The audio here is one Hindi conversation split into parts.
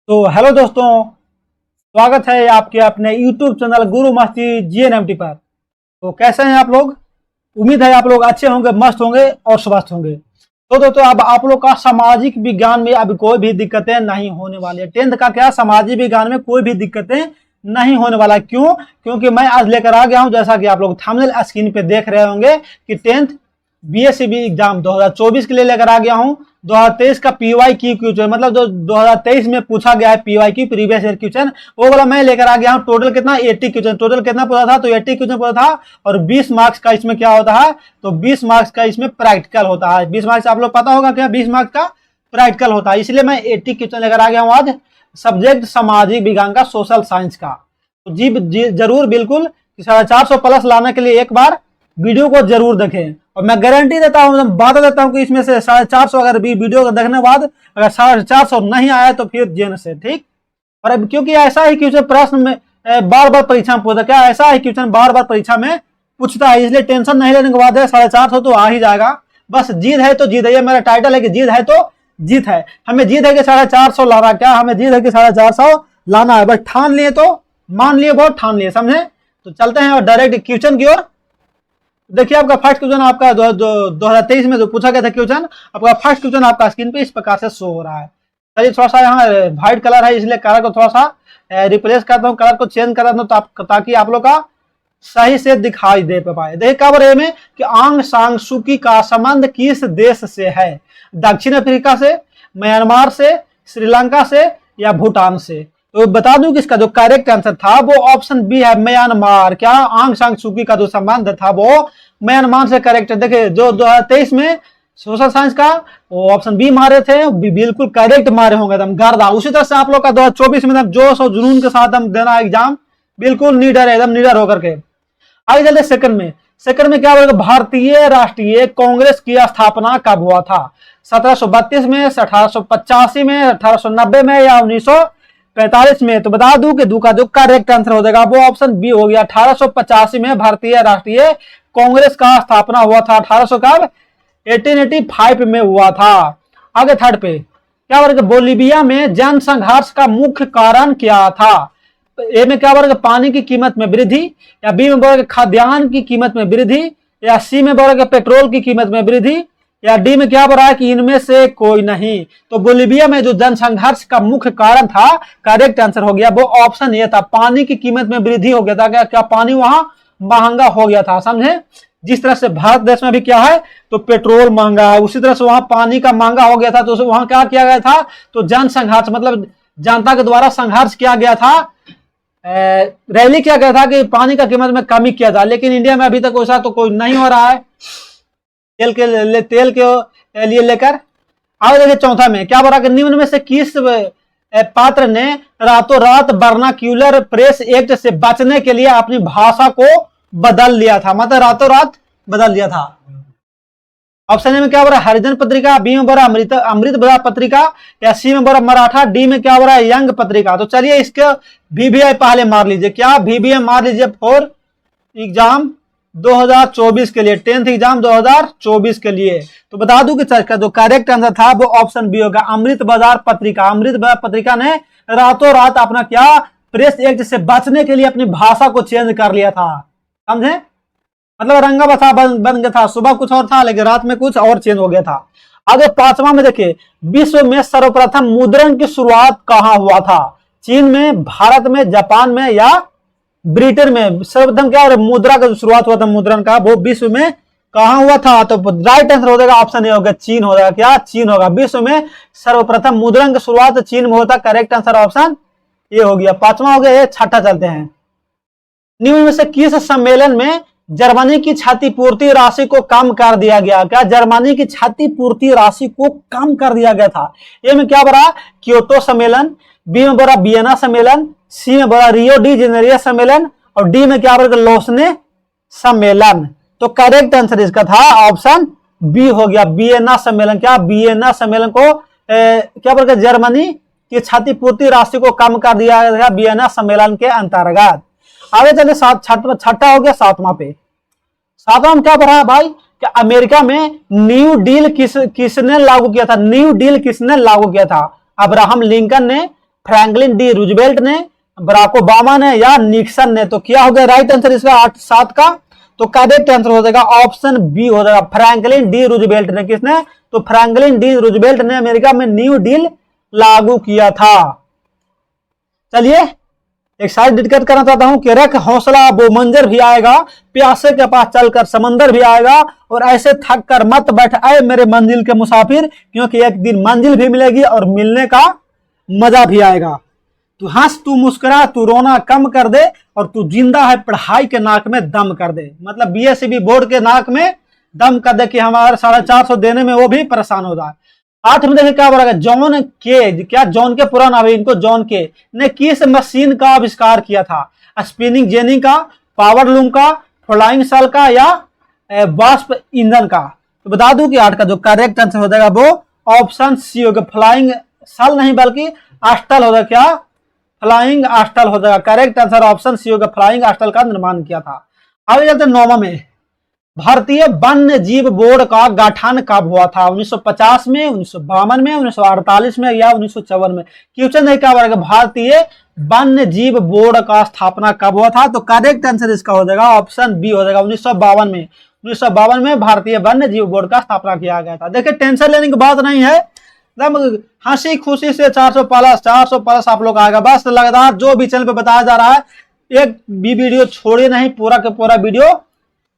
तो हेलो दोस्तों, स्वागत है आपके अपने YouTube चैनल गुरु मस्ती GNMT पर। तो कैसे हैं आप लोग? उम्मीद है आप लोग अच्छे होंगे, मस्त होंगे और स्वस्थ होंगे। तो दोस्तों, अब आप लोग का सामाजिक विज्ञान में अब कोई भी दिक्कतें नहीं होने वाली है। 10th का क्या, सामाजिक विज्ञान में कोई भी दिक्कतें नहीं होने वाला। क्यों? क्योंकि मैं आज लेकर आ गया हूं, जैसा कि आप लोग थंबनेल स्क्रीन पे देख रहे होंगे कि 10th BSc एग्जाम 2024 के लिए लेकर आ गया हूं। 2023 का PYQ क्वेश्चन, मतलब जो 2023 में पूछा गया है PYQ, प्रीवियस ईयर क्वेश्चन, वो वाला मैं लेकर आ गया हूं। टोटल कितना? 80 क्वेश्चन। टोटल कितना पूछा था? तो 80 क्वेश्चन पूछा था और 20 मार्क्स का इसमें क्या होता है? तो 20 मार्क्स का इसमें प्रैक्टिकल होता है। 20 मार्क्स आप लोग पता होगा क्या? 20 मार्क्स का प्रैक्टिकल होता है। इसलिए मैं 80 क्वेश्चन लेकर आ गया हूं आज, सब्जेक्ट सामाजिक विज्ञान का, सोशल साइंस का। तो जी जरूर, बिल्कुल 450 प्लस लाने के लिए एक बार वीडियो को जरूर देखें। और मैं गारंटी देता हूं, बात देता हूं कि इसमें से 450 अगर भी वीडियो को देखने के बाद अगर 450 नहीं आया तो फिर जेन से, ठीक। और अब क्योंकि ऐसा ही क्वेश्चन प्रश्न में बार बार परीक्षा में पूछता, क्या ऐसा ही क्वेश्चन बार बार परीक्षा में पूछता है, इसलिए टेंशन नहीं लेने के बाद 450 तो आ ही जाएगा। बस जीत है तो जीत है, ये मेरा टाइटल है कि जीत है तो जीत है। हमें जीत है कि 450 लाना, क्या हमें जीत है कि 450 लाना है। बस ठान लिए तो मान लिए, बहुत ठान लिए, समझे। तो चलते हैं और डायरेक्ट क्वेश्चन की ओर। देखिए, आपका फर्स्ट क्वेश्चन, आपका 2023 में जो पूछा गया था क्वेश्चन, आपका फर्स्ट क्वेश्चन आपका स्क्रीन पे इस प्रकार से शो हो रहा है। चलिए, थोड़ा सा यहाँ व्हाइट कलर है, इसलिए कलर को थोड़ा सा रिप्लेस करता हूँ, कलर को चेंज कर देता हूँ ताकि आप लोग का सही से दिखाई दे पाए। देखिए क्या बोल रहे हैं कि आंग सांग सुकी का संबंध किस देश से है? दक्षिण अफ्रीका से, म्यांमार से, श्रीलंका से या भूटान से? तो बता दूं कि इसका जो करेक्ट आंसर था वो ऑप्शन बी है, म्यांमार। क्या आंग सांग सुकी का जो संबंध था वो म्यांमार से करेक्ट है। देखिए, जो 2023 में सोशल साइंस का वो ऑप्शन बी मारे थे, बिल्कुल करेक्ट मारे होंगे एकदम गर्दा। उसी तरह से आप लोग का 2024 में जोश और जुनून के साथ हम देना एग्जाम, बिल्कुल निडर है, एकदम निडर होकर के। आगे चलते सेकंड में। सेकंड में क्या बोलेगा? भारतीय राष्ट्रीय कांग्रेस की स्थापना कब हुआ था? 1732 में, 1885 में, 1890 में या 1945 में? तो बता दूं कि दू का जो करेक्ट आंसर हो जाएगा वो ऑप्शन बी हो गया। 1885 में भारतीय राष्ट्रीय कांग्रेस का स्थापना हुआ था। 1800 कब? 1885 में हुआ था। आगे थर्ड पे क्या बोलेगा? बोलीविया में जन संघर्ष का मुख्य कारण क्या था? ए में क्या बोलेगा? पानी की कीमत में वृद्धि, या बी में बोलेगा खाद्यान्न की कीमत में वृद्धि, या सी में बोलेगा पेट्रोल की कीमत में वृद्धि, या डी में क्या बोल रहा है कि इनमें से कोई नहीं? तो बोलीविया में जो जनसंघर्ष का मुख्य कारण था, करेक्ट आंसर हो गया वो ऑप्शन ये था, पानी की कीमत में वृद्धि हो गया था। क्या पानी वहां महंगा हो गया था, समझे। जिस तरह से भारत देश में भी क्या है, तो पेट्रोल महंगा है, उसी तरह से वहां पानी का महंगा हो गया था। तो वहां क्या किया गया था? तो जनसंघर्ष, मतलब जनता के द्वारा संघर्ष किया गया था, रैली किया गया था कि पानी का कीमत में कमी किया था। लेकिन इंडिया में अभी तक वैसा तो कोई नहीं हो रहा है, तेल के लिए लेकर। आगे देखिए चौथा में क्या बोला कि निम्न में से किस पात्र ने रातों रात वर्नाक्यूलर प्रेस एक्ट से बचने के लिए अपनी भाषा को बदल लिया था? मतलब रातों रात बदल लिया था। ऑप्शन ए में क्या बोला? हरिजन पत्रिका, बी में बोला अमृत बड़ा पत्रिका, या सी में बोला मराठा, डी में क्या बोला? यंग पत्रिका। तो चलिए इसके VBI पहले मार लीजिए। क्या VBI मार लीजिए फॉर एग्जाम 2024 के लिए, 10th एग्जाम 2024 के लिए। तो बता दूं कि इसका जो करेक्ट आंसर था वो ऑप्शन बी होगा, अमृत बाजार पत्रिका। अमृत बाजार पत्रिका ने रातों रात अपना क्या, प्रेस एक्ट से बचने के लिए अपनी भाषा को चेंज कर लिया था, समझे। मतलब रंगा बसा बन गया था, सुबह कुछ और था लेकिन रात में कुछ और चेंज हो गया था। आगे पांचवा में देखिए, विश्व में सर्वप्रथम मुद्रण की शुरुआत कहां हुआ था? चीन में, भारत में, जापान में या ब्रिटेन में? सर्वप्रथम क्या मुद्रा का शुरुआत हुआ था, मुद्रण का, वो विश्व में कहां हुआ था? तो राइट आंसर हो जाएगा ऑप्शन ए होगा, चीन हो जाएगा। क्या? चीन होगा। विश्व में सर्वप्रथम मुद्रण की शुरुआत चीन में होता, करेक्ट आंसर ऑप्शन ए हो गया। पांचवा हो गया। छठा चलते हैं। निम्न में से किस सम्मेलन में जर्मनी की क्षतिपूर्ति राशि को कम कर दिया गया? क्या जर्मनी की क्षतिपूर्ति राशि को कम कर दिया गया था? ए में क्या बोला? क्योटो सम्मेलन, बी में बोला वियना सम्मेलन, सी में बोला रियो डी जेनेरियो सम्मेलन, और डी में क्या बोला? लोसने सम्मेलन। तो करेक्ट आंसर इसका था ऑप्शन बी हो गया, वियना सम्मेलन। क्या? वियना सम्मेलन को क्या बोलते? जर्मनी की क्षतिपूर्ति राशि को कम कर दिया गया वियना सम्मेलन के अंतर्गत। आगे चले छठा हो गया। सातवां पे, सातवां में क्या पढ़ा भाई कि अमेरिका में न्यू डील किसने लागू किया था? न्यू डील किसने लागू किया था? अब्राहम लिंकन ने, फ्रैंकलिन डी रूजवेल्ट ने, बराक ओबामा ने या निक्सन ने। तो क्या हो गया राइट आंसर इसका 8-7 का? तो करेक्ट आंसर हो जाएगा ऑप्शन बी हो जाएगा, फ्रैंकलिन डी रूजवेल्ट ने। किसने? तो फ्रैंकलिन डी रूजवेल्ट ने अमेरिका में न्यू डील लागू किया था। चलिए एक साइड डिस्कस करना चाहता हूं कि रख हौसला वो मंजर भी आएगा, प्यासे के पास चलकर समंदर भी आएगा, और ऐसे थक कर मत बैठ आए मेरे मंजिल के मुसाफिर, क्योंकि एक दिन मंजिल भी मिलेगी और मिलने का मजा भी आएगा। तू हंस, तू मुस्कुरा, तू रोना कम कर दे, और तू जिंदा है पढ़ाई के नाक में दम कर दे। मतलब बीएसईबी बोर्ड के नाक में दम कर दे कि हमारे 450 देने में वो भी परेशान हो जाए। 8 में देखिए क्या बोला, जॉन के, क्या जॉन के पूरा नाम है इनको, जॉन के ने किस मशीन का आविष्कार किया था? स्पिनिंग जेनी का, पावर लूम का, फ्लाइंग सल का, या वास्प ईंधन का? तो बता दूं कि 8 का जो करेक्ट आंसर हो जाएगा वो ऑप्शन सी होगा, फ्लाइंग सल नहीं बल्कि अस्टल हो जाएगा। क्या? फ्लाइंग अस्टल हो जाएगा। करेक्ट आंसर ऑप्शन सी होगा, फ्लाइंग अस्टल का निर्माण किया था। आगे चलते 9वां में, भारतीय वन्य जीव बोर्ड का गठन कब हुआ था? 1950 में, 1952 में, 1948 में, या 1954 में? क्वेश्चन है क्या बोलेगा, भारतीय वन्य जीव बोर्ड का स्थापना कब हुआ था? तो करेक्ट आंसर इसका हो जाएगा ऑप्शन बी हो जाएगा, 1952 में। 1952 में भारतीय वन्य जीव बोर्ड का स्थापना किया गया था। देखिए टेंशन लेने की बात नहीं है, हंसी खुशी से 400 प्लस आप लोग आएगा। बस लगातार जो भी चैनल पे बताया जा रहा है, एक भी वीडियो छोड़िए नहीं, पूरा का पूरा वीडियो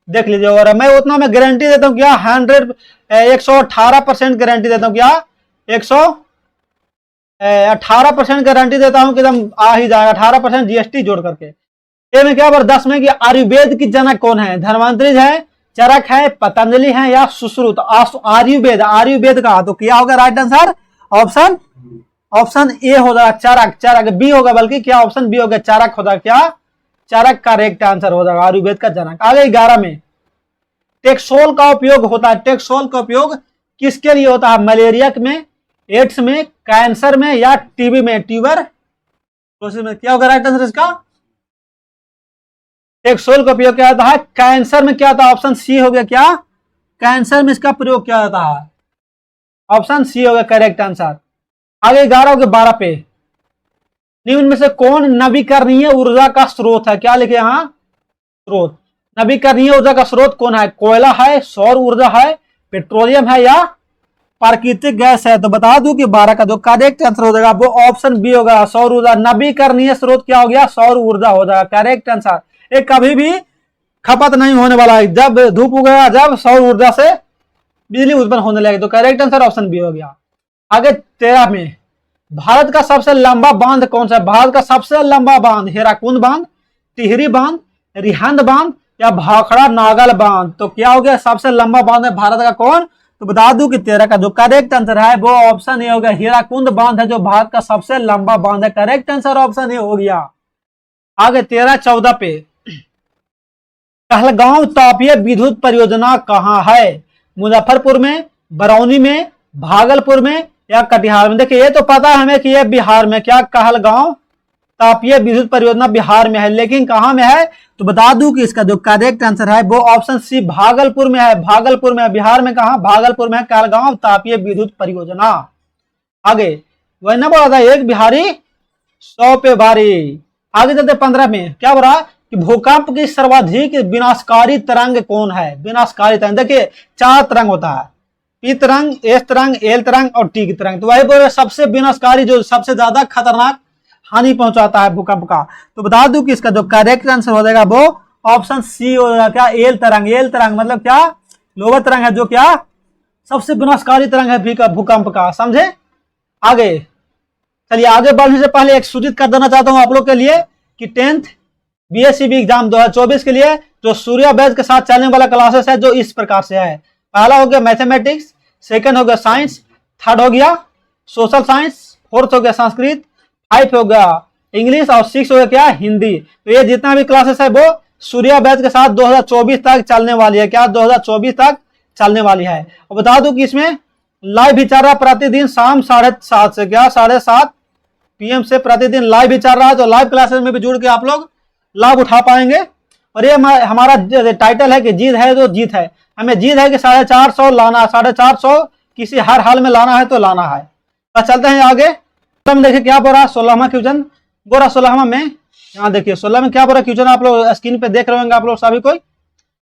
देख लीजिए। और मैं उतना मैं गारंटी देता हूँ क्या, 118% गारंटी देता हूँ क्या, 118% गारंटी देता हूँ कि एकदम आ ही जाएगा, 18% जीएसटी जोड़ करके। ये में क्या 10 में कि आयुर्वेद की जनक कौन है? धन्वंतरी है, चरक है, पतंजलि है, या सुश्रुत? आयुर्वेद, आयुर्वेद का। तो क्या होगा राइट आंसर? ऑप्शन ए हो जाएगा, चरक। चरक बी होगा, बल्कि क्या ऑप्शन बी होगा, चरक हो जाएगा। क्या? चरक का करेक्ट आंसर हो जाएगा, आयुर्वेद का जनक। आगे 11 में, टेक्सोल का उपयोग होता है, टेक्सोल का उपयोग किसके लिए होता है? मलेरिया में, एड्स में, कैंसर में, या टीबी में? ट्यूबरकुलोसिस में? क्या होगा राइट आंसर इसका? टेक्सोल का उपयोग क्या होता है? कैंसर में। क्या होता है? ऑप्शन सी हो गया। क्या? कैंसर में इसका प्रयोग किया जाता है, ऑप्शन सी हो गया करेक्ट आंसर। आगे 11 के 12 पे, निम्न में से कौन नवीकरणीय ऊर्जा का स्रोत है? क्या लिखे यहां? स्रोत। नवीकरणीय ऊर्जा का स्रोत कौन है? कोयला है, सौर ऊर्जा है, पेट्रोलियम है, या प्राकृतिक गैस है? तो बता दूं कि 12 का जो करेक्ट आंसर हो जाएगा वो ऑप्शन बी होगा, सौर ऊर्जा। नवीकरणीय स्रोत क्या हो गया? सौर ऊर्जा हो जाएगा करेक्ट आंसर। ये कभी भी खपत नहीं होने वाला है, जब धूप उगेगा जब सौर ऊर्जा से बिजली उत्पन्न होने लगेगी। तो करेक्ट आंसर ऑप्शन बी हो गया। आगे 13 में, भारत का सबसे लंबा बांध कौन सा है? भारत का सबसे लंबा बांध हीराकुंड बांध, टिहरी बांध, रिहंद बांध, या भाखड़ा नागल बांध? तो क्या हो गया सबसे लंबा बांध है भारत का कौन? तो बता दूं कि 13 का जो करेक्ट आंसर है वो ऑप्शन ए हो गया, हीराकुंड बांध है जो भारत का सबसे लंबा बांध है। करेक्ट आंसर ऑप्शन ए हो गया। आगे 13-14 पे, कहलगांव तापीय विद्युत परियोजना कहाँ है? मुजफ्फरपुर में, बरौनी में, भागलपुर में, या कटिहार में? देखिए ये तो पता है हमें कि ये बिहार में। क्या? कहलगांव तापीय विद्युत परियोजना बिहार में है, लेकिन कहां में है? तो बता दूं कि इसका जो करेक्ट आंसर है वो ऑप्शन सी, भागलपुर में है। भागलपुर में है। बिहार में कहा? भागलपुर में है कहलगांव तापीय विद्युत परियोजना। आगे वही ना बोला था, एक बिहारी 100 पे भारी। आगे चलते 15 में, क्या बोला कि भूकंप की सर्वाधिक विनाशकारी तरंग कौन है? विनाशकारी तरंग, देखिए 4 तरंग होता है, पी तरंग, एस तरंग, एल तरंग और टी की तरंग। तो वही बोले सबसे विनाशकारी, जो सबसे ज्यादा खतरनाक हानि पहुंचाता है भूकंप का। तो बता दूं कि इसका जो करेक्ट आंसर हो जाएगा वो ऑप्शन सी हो जाएगा। क्या? एल तरंग। एल तरंग मतलब क्या? लोअर तरंग है, जो क्या सबसे विनाशकारी तरंग है भूकंप का। समझे? आगे चलिए, आगे बढ़ने से पहले एक सूचित कर देना चाहता हूं आप लोग के लिए कि 10th बीएसईबी एग्जाम 2024 के लिए जो सूर्या बैच के साथ चलने वाला क्लासेस है जो इस प्रकार से है। पहला हो गया मैथमेटिक्स, सेकंड हो गया साइंस, थर्ड हो गया सोशल साइंस, फोर्थ हो गया संस्कृत, 5 हो गया इंग्लिश और 6 हो गया क्या? हिंदी। तो ये जितना भी क्लासेस है वो सूर्या बैच के साथ 2024 तक चलने वाली है। क्या? 2024 तक चलने वाली है। और बता दूं कि इसमें लाइव भी चल रहा है प्रतिदिन शाम 7:30 से, क्या 7:30 PM से प्रतिदिन लाइव भी चल रहा है। तो लाइव क्लासेस में भी जुड़ के आप लोग लाभ उठा पाएंगे। और ये हमारा टाइटल है कि जीत है तो जीत है। हमें जीत है कि 450 लाना, 450 किसी हर हाल में लाना है तो लाना है। तो चलते हैं आगे। में देखिए क्या बोल रहा है 16वां क्वेश्चन, बोल रहा 16वां में, यहाँ देखिए 16 में क्या बोल रहा क्वेश्चन, आप लोग स्क्रीन पे देख रहे होंगे आप लोग सभी कोई।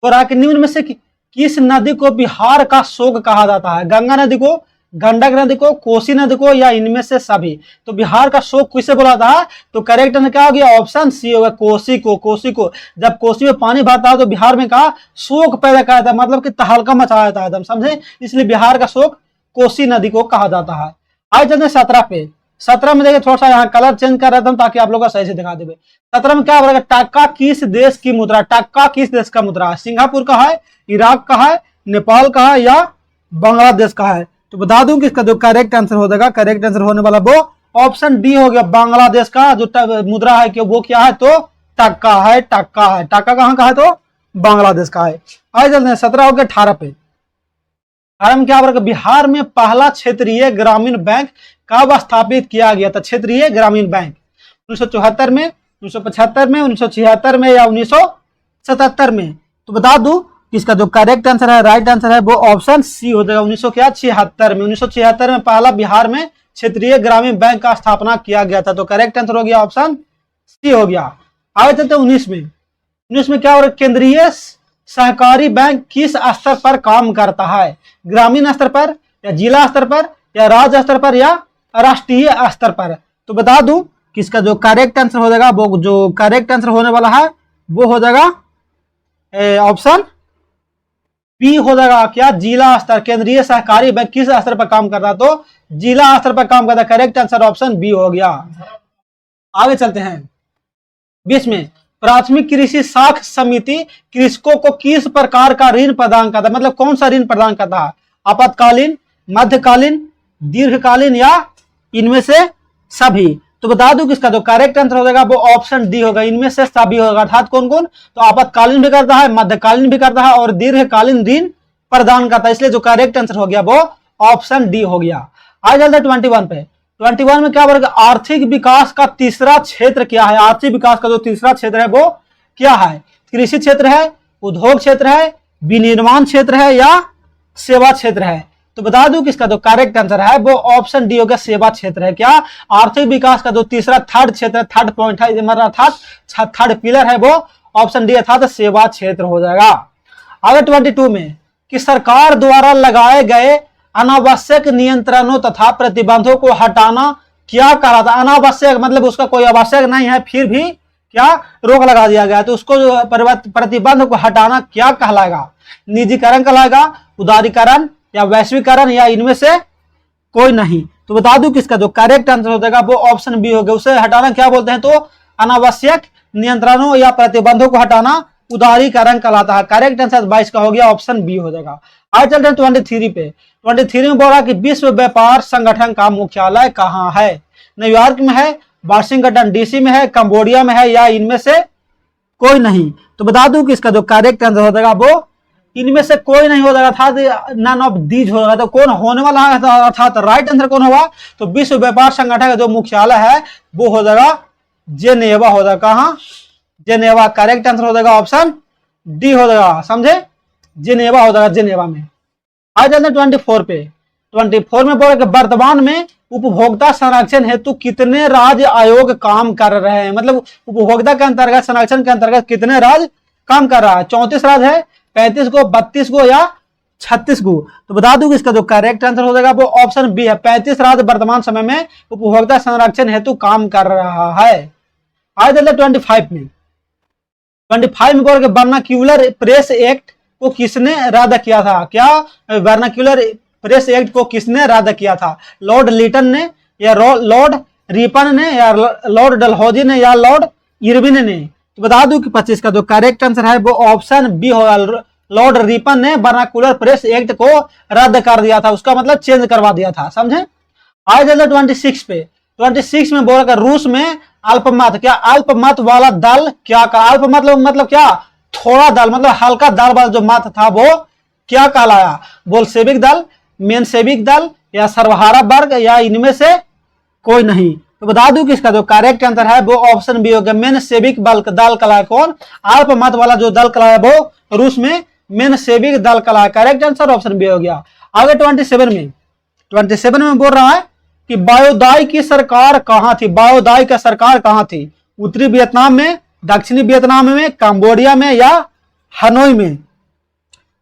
बोल रहा है कि निम्न में से किस नदी को बिहार का शोक कहा जाता है? गंगा नदी को, गंडक नदी को, कोसी नदी को, या इनमें से सभी? तो बिहार का शोक किसे बोला था? तो करेक्ट आंसर क्या हो गया? ऑप्शन सी होगा, कोसी को। कोसी को जब कोसी में पानी भरता है तो बिहार में कहा शोक पैदा कराया था, मतलब कि तहलका मचाया था एकदम, समझे? इसलिए बिहार का शोक कोसी नदी को कहा जाता है। आज चलते 17 पे। 17 में देखिए थोड़ा सा यहाँ कलर चेंज कर रहा था ताकि आप लोग का सही से दिखा देवे। 17 में क्या बोलेगा? टक्का किस देश की मुद्रा? टक्का किस देश का मुद्रा है? सिंगापुर का है, इराक का है, नेपाल का है, या बांग्लादेश का है? तो बता दूं कि इसका जो करेक्ट आंसर हो जाएगा, करेक्ट आंसर होने वाला वो ऑप्शन डी हो गया, बांग्लादेश का जो मुद्रा है कि वो क्या है? तो टक्का है, टक्का है। टक्का कहाँ का है? तो बांग्लादेश का है। आगे चलते हैं 17 हो गया 18 पे। 18 में क्या बोलेगा? बिहार में पहला क्षेत्रीय ग्रामीण बैंक कब स्थापित किया गया था? क्षेत्रीय ग्रामीण बैंक 1974 में, 1975 में, 1976 में, या 1977 में? तो बता दूं कि इसका जो करेक्ट आंसर है, राइट आंसर है वो ऑप्शन सी हो जाएगा, 1976 में। 1976 में पहला बिहार में क्षेत्रीय ग्रामीण बैंक का स्थापना किया गया था। तो करेक्ट आंसर हो गया ऑप्शन सी हो गया। आगे चलते हैं 19 में। 19 में क्या हो रहा है? केंद्रीय सहकारी बैंक किस स्तर पर काम करता है? ग्रामीण स्तर पर, या जिला स्तर पर, या राज्य स्तर पर, या राष्ट्रीय स्तर पर? तो बता दूं कि इसका जो करेक्ट आंसर हो जाएगा, वो जो करेक्ट आंसर होने वाला है वो हो जाएगा ऑप्शन बी हो जाएगा। क्या? जिला स्तर। केंद्रीय सहकारी बैंक किस स्तर पर काम कर रहा है? तो जिला स्तर पर काम करता है। करेक्ट आंसर ऑप्शन बी हो गया। आगे चलते हैं 20 में। प्राथमिक कृषि साख समिति कृषकों को किस प्रकार का ऋण प्रदान करता है? मतलब कौन सा ऋण प्रदान करता है? आपातकालीन, मध्यकालीन, दीर्घकालीन, या इनमें से सभी? तो बता दूं कि इसका जो करेक्ट आंसर हो जाएगा वो ऑप्शन डी होगा, इनमें से सभी होगा। अर्थात कौन कौन? तो आपातकालीन भी करता है, मध्यकालीन भी करता है, और दीर्घकालीन ऋण प्रदान करता है। इसलिए जो करेक्ट आंसर हो गया वो ऑप्शन डी हो गया। आज चलते हैं 21 पे। 21 में क्या बोलेगा? आर्थिक विकास का तीसरा क्षेत्र क्या है? आर्थिक विकास का जो तीसरा क्षेत्र है वो क्या है? कृषि क्षेत्र है, उद्योग क्षेत्र है, विनिर्माण क्षेत्र है, या सेवा क्षेत्र है? तो बता दूं कि इसका जो करेक्ट आंसर है वो ऑप्शन डी हो गया, सेवा क्षेत्र है। क्या? आर्थिक विकास का जो तीसरा थर्ड क्षेत्र, थर्ड पॉइंट है, अर्थात थर्ड पिलर है वो ऑप्शन डी अर्थात सेवा क्षेत्र हो जाएगा। आगे 22 में कि सरकार द्वारा लगाए गए अनावश्यक नियंत्रणों तथा प्रतिबंधों को हटाना क्या कहा था? अनावश्यक मतलब उसका कोई आवश्यक नहीं है, फिर भी क्या रोक लगा दिया गया, तो उसको प्रतिबंध को हटाना क्या कहलाएगा? निजीकरण कहलाएगा, उदारीकरण, या वैश्वीकरण, या इनमें से कोई नहीं? तो बता दूं कि इसका जो करेक्ट आंसर हो जाएगा वो ऑप्शन बी हो गया। उसे हटाना क्या बोलते हैं? तो अनावश्यक नियंत्रणों या प्रतिबंधों को हटाना उदारीकरण कहलाता है। करेक्ट आंसर 22 का हो गया, ऑप्शन बी हो जाएगा। आज चलते हैं 23 पे। 23 में बोल रहा कि विश्व व्यापार संगठन का मुख्यालय कहाँ है? न्यूयॉर्क में है, वाशिंगटन डीसी में है, कंबोडिया में है, या इनमें से कोई नहीं? तो बता दूं कि इसका जो करेक्ट आंसर हो जाएगा वो इनमें से कोई नहीं हो जाएगा, अर्थात नन ऑफ दीज हो जाएगा। तो कौन होने वाला है? अर्थात राइट आंसर कौन होगा? तो विश्व व्यापार संगठन का जो मुख्यालय है वो हो जाएगा जेनेवा हो जाएगा। कहाँ? जेनेवा। करेक्ट आंसर हो जाएगा ऑप्शन डी हो जाएगा, समझे? जेनेवा हो जाएगा, जेनेवा में। आज चलते हैं 24 पे। 24 में बोले कि वर्तमान में उपभोक्ता संरक्षण हेतु कितने राज्य आयोग काम कर रहे हैं? मतलब उपभोक्ता के अंतर्गत, संरक्षण के अंतर्गत कितने राज्य काम कर रहा है? 34 राज्य है, 35 को, 32 को, या 36 को? तो बता दूं कि इसका जो करेक्ट आंसर हो जाएगा वो ऑप्शन बी है, 35 राज्य वर्तमान समय में उपभोक्ता संरक्षण हेतु काम कर रहा है। आज चलते 25 में। 25 में बोल के वर्नाक्यूलर प्रेस एक्ट को किसने रद्द किया था? क्या वर्नाक्यूलर प्रेस एक्ट को किसने रद्द किया था? लॉर्ड लिटन ने, या लॉर्ड रिपन ने, या लॉर्ड डलहौजी ने, या लॉर्ड इरविन ने? तो बता दूं कि 25 का जो करेक्ट आंसर है वो ऑप्शन बी होगा, लॉर्ड रिपन ने वर्नाक्यूलर प्रेस एक्ट को रद्द कर दिया था, उसका मतलब चेंज करवा दिया था, समझे? आज चलते 26 पे। 26 में बोला रूस में अल्पमत, क्या अल्पमत वाला दल क्या का? अल्पमत मतलब क्या? थोड़ा दल, मतलब हल्का दल वाला जो मत था वो क्या कहलाया? बोल्शेविक दल, मेनसेविक दल, या सर्वहारा वर्ग, या इनमें से कोई नहीं? तो बता दूं कि इसका जो करेक्ट आंसर है वो ऑप्शन बी हो गया, मेनसेविक दल कहलाया। कौन? अल्पमत वाला जो दल कहलाया वो रूस में मेनसेविक दल कहलाया। करेक्ट आंसर ऑप्शन बी हो गया। आगे 27 में। 27 में बोल रहा है कि बायोदाई की सरकार कहाँ थी, बायोदाई का सरकार कहाँ थी, उत्तरी वियतनाम में, दक्षिणी वियतनाम में, कंबोडिया में या हनोई में।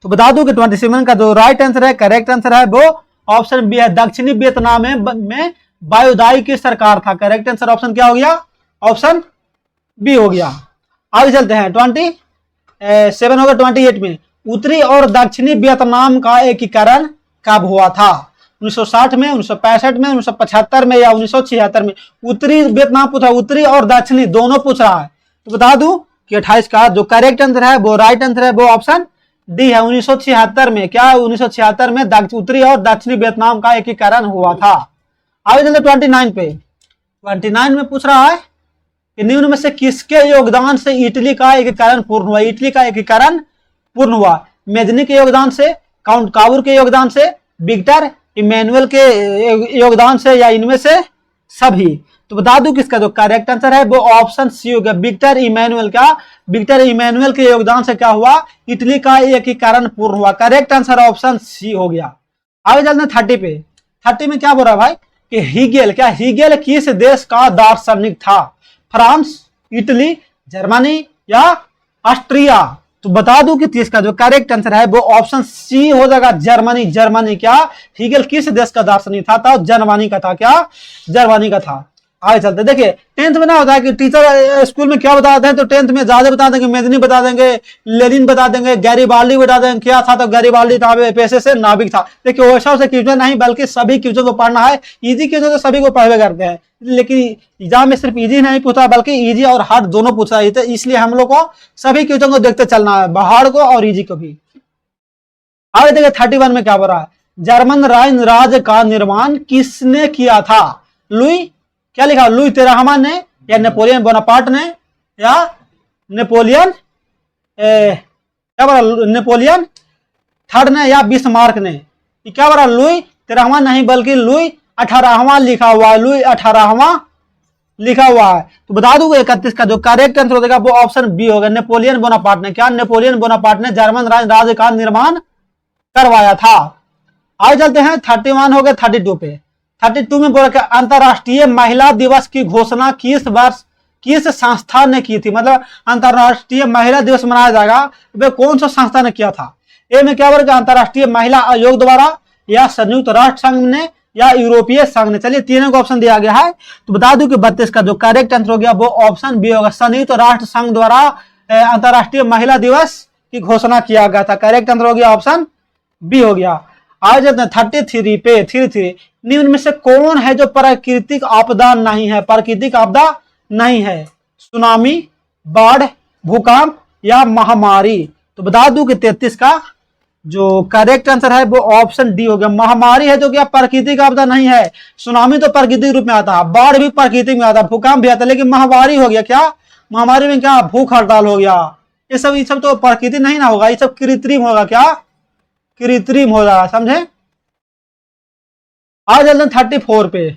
तो बता दूं कि 27 का जो राइट आंसर है, करेक्ट आंसर है वो ऑप्शन बी है, दक्षिणी वियतनाम में बायोदाई की सरकार था। करेक्ट आंसर ऑप्शन क्या हो गया, ऑप्शन बी हो गया। आगे चलते हैं 27 होगा 28 में, उत्तरी और दक्षिणी वियतनाम का एकीकरण कब हुआ था? 1960 में, 1965 में, 1975 में या 1976 में? उत्तरी वियतनाम पूछा, उत्तरी और दक्षिणी दोनों पूछ रहा है। तो बता दूं कि 28 का जो करेक्ट आंसर है वो राइट आंसर है वो ऑप्शन डी है, 1976 में। क्या 1976 में उत्तरी और दक्षिणी वियतनाम का एकीकरण हुआ था। आगे चलते 29 पे। 29 में पूछ रहा है कि निम्न में से किसके योगदान से इटली का एकीकरण पूर्ण हुआ? इटली का एकीकरण पूर्ण हुआ। मेजनी के योगदान से, काउंट काबूर के योगदान से, विक्टर इमैनुअल के योगदान से या इनमें से सभी? तो बता दूं किसका जो करेक्ट आंसर है वो ऑप्शन सी हो गया, विक्टर इमैनुअल का। विक्टर इमैनुअल के योगदान से क्या हुआ, इटली का एकीकरण पूर्ण हुआ। करेक्ट आंसर ऑप्शन सी हो गया। आगे चलते हैं 30 पे। 30 में क्या बोल रहा है भाई कि हीगेल, क्या हीगेल किस देश का दार्शनिक था? फ्रांस, इटली, जर्मनी या ऑस्ट्रिया? तो बता दूं कि इसका जो करेक्ट आंसर है वो ऑप्शन सी हो जाएगा, जर्मनी। जर्मनी। क्या हीगेल किस देश का दार्शनिक था? तो जर्मनी का था। क्या जर्मनी का था। आगे चलते देखिए 10th में ना होता है कि टीचर स्कूल में क्या बताते हैं, तो 10th में ज्यादा बता देंगे, मेजनी बता देंगे, लेनिन बता देंगे, गैरीबाल्डी बता देंगे। क्या था? तो गैरीबाल्डी था, पेशे से नाविक था। देखिए वैसा से क्वेश्चन नहीं बल्कि सभी क्वेश्चन को पढ़ना है। इजी क्वेश्चन तो सभी को पढ़वे करते हैं, लेकिन एग्जाम में सिर्फ इजी नहीं पूछा बल्कि इजी और हार्ड दोनों पूछा है, इसलिए हम लोग को सभी क्वेश्चन को देखते चलना है, हार्ड को और इजी को भी। आगे देखिए 31 में क्या बोल रहा है, जर्मन राज्य का निर्माण किसने किया था? लुई, क्या लिखा, लुई तेरहवां ने या नेपोलियन बोनापार्ट ने या नेपोलियन क्या बोला, नेपोलियन थर्ड ने या बिस्मार्क ने? क्या बोला, लुई तेरहवां नहीं बल्कि लुई 18वां लिखा हुआ है, लुई 18वां लिखा हुआ है। तो बता दूंगा 31 का जो करेक्ट आंसर होगा वो ऑप्शन बी होगा, नेपोलियन बोनापार्ट ने। क्या नेपोलियन बोनापार्ट ने जर्मन राज्य का निर्माण करवाया था। आगे चलते हैं 31 हो गए 32 पे। 32 में बोला कि अंतरराष्ट्रीय महिला दिवस की घोषणा किस वर्ष किस संस्था ने की थी? मतलब अंतरराष्ट्रीय महिला दिवस मनाया जाएगा वे कौन सा संस्था ने किया था? ए में क्या बोला, अंतरराष्ट्रीय महिला आयोग द्वारा या संयुक्त राष्ट्र संघ ने या यूरोपीय संघ ने? चलिए तीनों का ऑप्शन दिया गया है। तो बता दूं कि 32 का जो करेक्ट आंसर हो गया वो ऑप्शन बी होगा, संयुक्त राष्ट्र संघ द्वारा अंतरराष्ट्रीय महिला दिवस की घोषणा किया गया था। करेक्ट आंसर हो गया ऑप्शन बी हो गया। आज 33 पे 33 निम्न में से कौन है जो प्राकृतिक आपदा नहीं है? प्राकृतिक आपदा नहीं है, सुनामी, बाढ़, भूकंप या महामारी? तो बता दूं कि 33 का जो करेक्ट आंसर है वो ऑप्शन डी हो गया, महामारी है जो क्या प्राकृतिक आपदा नहीं है। सुनामी तो प्राकृतिक रूप में आता है, बाढ़ भी प्राकृतिक में आता है, भूकंप भी आता है, लेकिन महामारी हो गया क्या, महामारी में क्या भूख हड़ताल हो गया, ये सब तो प्राकृतिक नहीं ना होगा, ये सब कृत्रिम होगा। क्या कृत्रिम हो रहा, समझे। आज चलते 34 पे।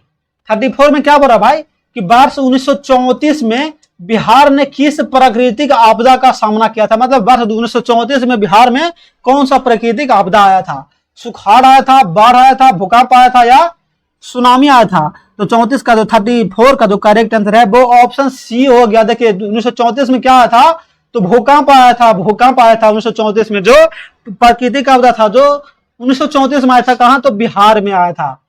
34 में क्या बोला भाई कि वर्ष 1934 में बिहार ने किस प्राकृतिक आपदा का सामना किया था? मतलब वर्ष 1934 में बिहार में कौन सा प्राकृतिक आपदा आया था? सुखाड़ आया था, बाढ़ आया था, भूकंप आया था या सुनामी आया था? तो 34 का जो 34 का जो करेक्ट आंसर है वो ऑप्शन सी हो गया। देखिए 1934 में क्या आया था, तो भूकंप आया था, भूकंप आया था 1934 में, जो प्राकृतिक आपदा था जो 1934 में आया था। कहां, तो बिहार में आया था।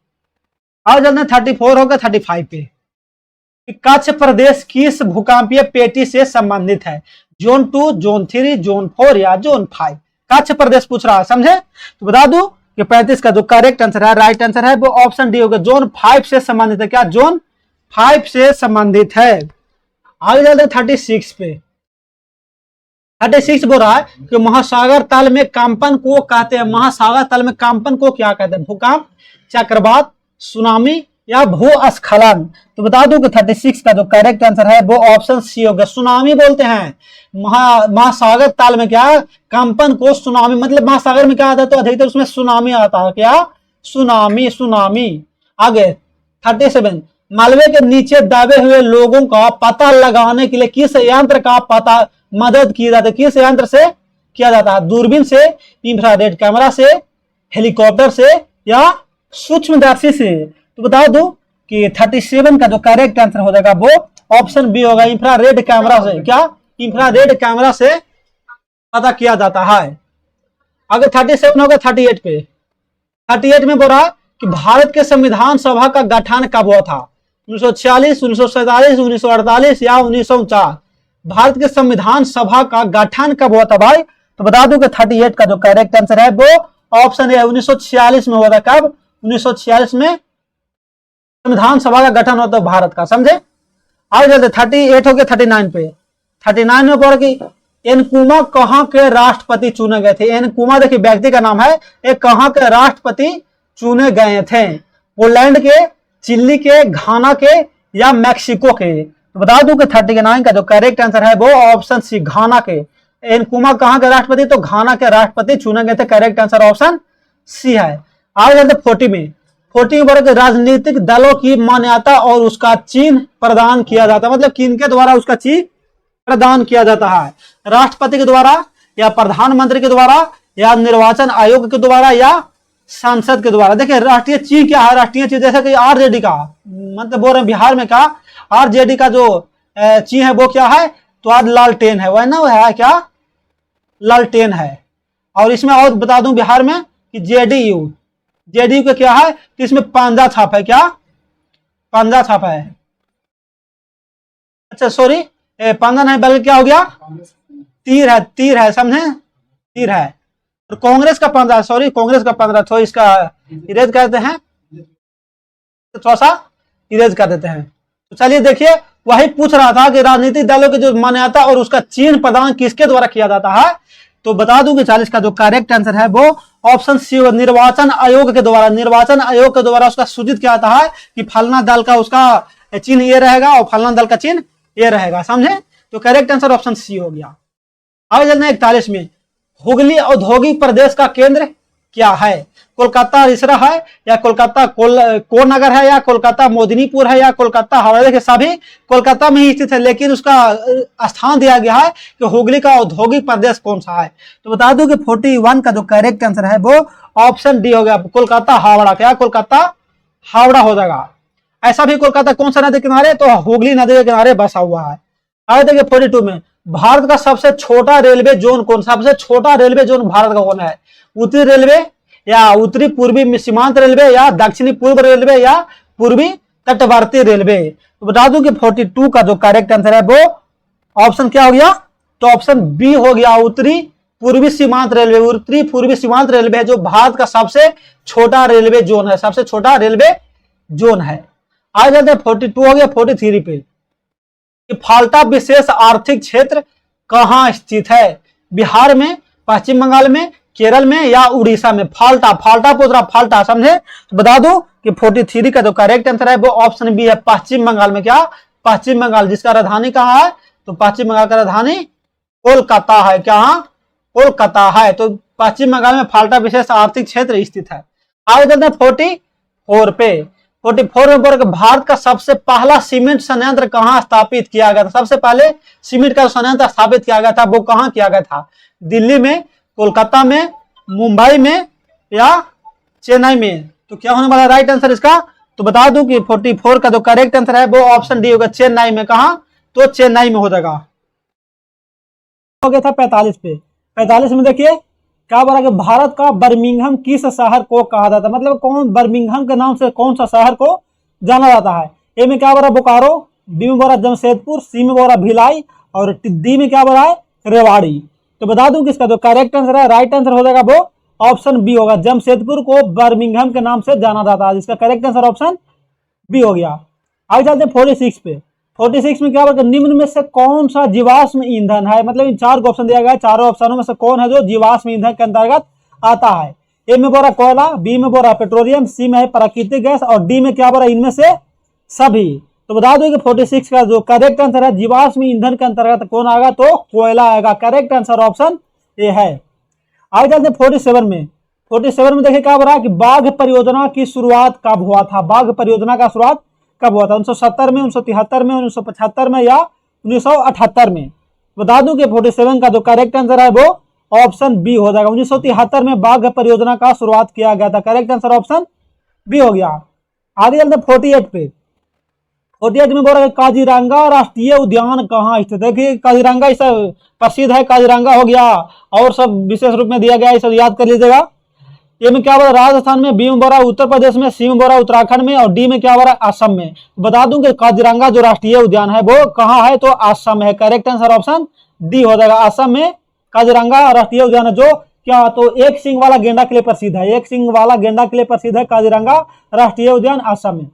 आज चलते 34 होगा 35 पे। कच्छ प्रदेश किस भूकंपीय पेटी से संबंधित है? जोन 2, जोन 3, जोन 4 या जोन 5? कच्छ प्रदेश पूछ रहा है, समझे। तो बता दूं कि 35 का जो करेक्ट आंसर है, राइट आंसर है वो ऑप्शन डी होगा, जोन 5 से संबंधित है। क्या जोन 5 से संबंधित है। आगे चलते 36 पे। 36 बोल रहा है कि महासागर तल में कंपन को कहते हैं, महासागर तल में कंपन को क्या कहते हैं? भूकंप, चक्रवात, सुनामी या भूस्खलन? तो बता दूं कि 36 का जो करेक्ट आंसर है वो ऑप्शन सी होगा, सुनामी बोलते हैं। महासागर तल में क्या कंपन को सुनामी, मतलब महासागर में क्या आता है तो अधिकतर उसमें सुनामी आता है। क्या सुनामी, सुनामी। आगे 37 मलबे के नीचे दबे हुए लोगों का पता लगाने के लिए किस यंत्र का पता मदद की जाती है? किस यंत्र से किया जाता है? दूरबीन से, इंफ्रारेड कैमरा से, हेलीकॉप्टर से या सूक्ष्मदर्शी से? तो बता दूं कि 37 का जो करेक्ट आंसर हो जाएगा वो ऑप्शन बी होगा, इंफ्रारेड कैमरा से। क्या? इंफ्रारेड कैमरा से पता किया जाता है। अगर 37 होगा 38 पे, 38 में बोल रहा है कि भारत के संविधान सभा का गठन कब हुआ था? 1946, 1947, 1948 या 1949? भारत के संविधान सभा का गठन कब हुआ था भाई? तो बता दूं कि 38 का जो करेक्ट आंसर है वो ऑप्शन है 1946 में हुआ था। कब? 1946 में संविधान सभा का गठन हुआ था भारत का। समझे? आगे चलते 38 हो गया 39 पे। 39 में बोला कि एनकुमा कहाँ के राष्ट्रपति चुने गए थे? एनकुमा देखिए व्यक्ति का नाम है, एक कहाँ के राष्ट्रपति चुने गए थे? पोलैंड के, चिली के, घाना के या मैक्सिको के? तो बता दूं कि 39 का जो करेक्ट आंसर है वो ऑप्शन सी, घाना के। एनकुमा कहाँ के राष्ट्रपति? तो घाना के राष्ट्रपति चुने गए थे। करेक्ट आंसर ऑप्शन सी है। आगे चलते 40 में। 40 वर्ग राजनीतिक दलों की मान्यता और उसका चिन्ह प्रदान किया जाता है, मतलब किन के द्वारा उसका चिन्ह प्रदान किया जाता है? राष्ट्रपति के द्वारा या प्रधानमंत्री के द्वारा या निर्वाचन आयोग के द्वारा या संसद के द्वारा? देखिए राष्ट्रीय चिन्ह क्या है? राष्ट्रीय चिन्ह जैसे कि आरजेडी का, मतलब बोल रहे बिहार में का आरजेडी का जो चिन्ह है वो क्या है? तो आज लालटेन है, वह ना, वो है क्या? लालटेन है। और इसमें और बता दूं बिहार में कि जेडीयू, जेडीयू का क्या है? तो इसमें पंजा छाप है। क्या? पंजा छाप है। अच्छा सॉरी, पंजा नहीं बल्कि क्या हो गया? तीर है, तीर है। समझे? तीर है। और कांग्रेस का पंजा, सॉरी कांग्रेस का पंजा, तो इसका इरेज कर देते हैं, तो थोड़ा सा इरेज कर देते हैं। तो चलिए देखिए, वही पूछ रहा था कि राजनीतिक दलों की जो मान्यता और उसका चिन्ह प्रदान किसके द्वारा किया जाता है? तो बता दूं कि 40 का जो करेक्ट आंसर है वो ऑप्शन सी, निर्वाचन आयोग के द्वारा। निर्वाचन आयोग के द्वारा उसका सूचित किया जाता है कि फलना दल का उसका चिन्ह ये रहेगा और फलना दल का चिन्ह ये रहेगा। समझे? तो करेक्ट आंसर ऑप्शन सी हो गया। आगे चलते हैं 41 में। हुगली औद्योगिक प्रदेश का केंद्र क्या है? कोलकाता रिसरा है या कोलकाता कोनगर है या कोलकाता मोदिनीपुर है या कोलकाता हावड़ा? देखिए सभी कोलकाता में ही स्थित है, लेकिन उसका स्थान दिया गया है कि हुगली का औद्योगिक प्रदेश कौन सा है? तो बता दूं कि 41 का जो करेक्ट आंसर है वो ऑप्शन डी हो गया, कोलकाता हावड़ा। क्या? कोलकाता हावड़ा हो जाएगा। ऐसा भी कोलकाता कौन सा नदी किनारे? तो हुगली नदी के किनारे बसा हुआ है। आगे देखिए 42 में। भारत का सबसे छोटा रेलवे जोन कौन सा? सबसे छोटा रेलवे जोन भारत का कौन है? उत्तरी रेलवे या उत्तरी पूर्वी सीमांत रेलवे या दक्षिणी पूर्व रेलवे या पूर्वी तटवर्ती रेलवे? तो बता दूं कि 42 का जो करेक्ट आंसर है वो ऑप्शन क्या हो गया? तो ऑप्शन बी हो गया, उत्तरी पूर्वी सीमांत रेलवे। उत्तरी पूर्वी सीमांत रेलवे जो भारत का सबसे छोटा रेलवे जोन है, सबसे छोटा रेलवे जोन है। आगे चलते 42 हो गया 43 पे। फाल्टा विशेष आर्थिक क्षेत्र कहां स्थित है? बिहार में, पश्चिम बंगाल में, केरल में या उड़ीसा में? फाल्टा, फाल्टा पूछ रहा, फाल्टा। समझे? तो बता दूं कि 43 का जो करेक्ट आंसर है वो ऑप्शन बी है, पश्चिम बंगाल में। क्या? पश्चिम बंगाल, जिसका राजधानी कहाँ है? तो पश्चिम बंगाल का राजधानी कोलकाता है। क्या? कोलकाता है। तो पश्चिम बंगाल में फाल्टा विशेष आर्थिक क्षेत्र स्थित है। आगे चलते हैं 44 पे। 44 में बोल भारत का सबसे पहला सीमेंट संयंत्र कहां स्थापित किया गया था? सबसे पहले सीमेंट का संयंत्र स्थापित किया गया था वो कहां किया गया था? दिल्ली में, कोलकाता में, मुंबई में या चेन्नई में? तो क्या होने वाला राइट आंसर इसका? तो बता दूं कि 44 का जो करेक्ट आंसर है वो ऑप्शन डी होगा, चेन्नई में। कहा? तो चेन्नई में हो जाएगा। हो गया था 45 पे। 45 में देखिए क्या बोला कि भारत का बर्मिंघम किस शहर को कहा जाता है? मतलब कौन बर्मिंघम के नाम से कौन सा शहर को जाना जाता है? ए में क्या बोला? बोकारो, बी में बोला जमशेदपुर, सी में बोला भिलाई और डी में क्या बोला है? रेवाड़ी। तो बता दूं कि इसका जो करेक्ट आंसर है, राइट आंसर हो जाएगा वो ऑप्शन बी होगा, जमशेदपुर को बर्मिंघम के नाम से जाना जाता है, जिसका करेक्ट आंसर ऑप्शन बी हो गया। आगे चलते हैं 46 पे। 46 में क्या बोला? निम्न में से कौन सा जीवाश्म ईंधन है? मतलब इन 4 ऑप्शन दिया गया है, चारों ऑप्शनों में से कौन है जो जीवाश्म ईंधन के अंतर्गत आता है? ए में बोला कोयला, बी में बोला पेट्रोलियम, सी में है प्राकृतिक गैस और डी में क्या बोला? इनमें से सभी। तो बता दो कि 46 का जो करेक्ट आंसर है जीवाश्म ईंधन के अंतर्गत कौन आएगा? तो कोयला आएगा। करेक्ट आंसर ऑप्शन ए है। आगे चलते हैं 47 में। 47 में देखिए क्या बोला कि बाघ परियोजना की शुरुआत कब हुआ था? बाघ परियोजना का शुरुआत कब हुआ था? 1970 में, 1973 में, 1975 में या 1978 में? बता दूं कि 47 का जो करेक्ट आंसर है वो ऑप्शन बी हो जाएगा। 1973 में बाघ परियोजना का शुरुआत किया गया था। करेक्ट आंसर ऑप्शन बी हो गया। आगे चलते 48 पे। 48 में बोल रहा है काजीरंगा राष्ट्रीय उद्यान कहाँ स्थित है। देखिए काजीरंगा इस प्रसिद्ध है, काजीरंगा हो गया, और सब विशेष रूप में दिया गया है, सब याद कर लीजिएगा। ए में क्या बोला राजस्थान में, बी में बोला उत्तर प्रदेश में, सी में बोला उत्तराखंड में, और डी में क्या बोला असम में। बता दूं कि काजीरंगा जो राष्ट्रीय उद्यान है वो कहाँ है, तो असम में है। करेक्ट आंसर ऑप्शन डी हो जाएगा, असम में काजीरंगा राष्ट्रीय उद्यान है, जो क्या तो एक सिंह वाला गेंडा के लिए प्रसिद्ध है, एक सिंह वाला गेंडा के लिए प्रसिद्ध है काजीरंगा राष्ट्रीय उद्यान असम में।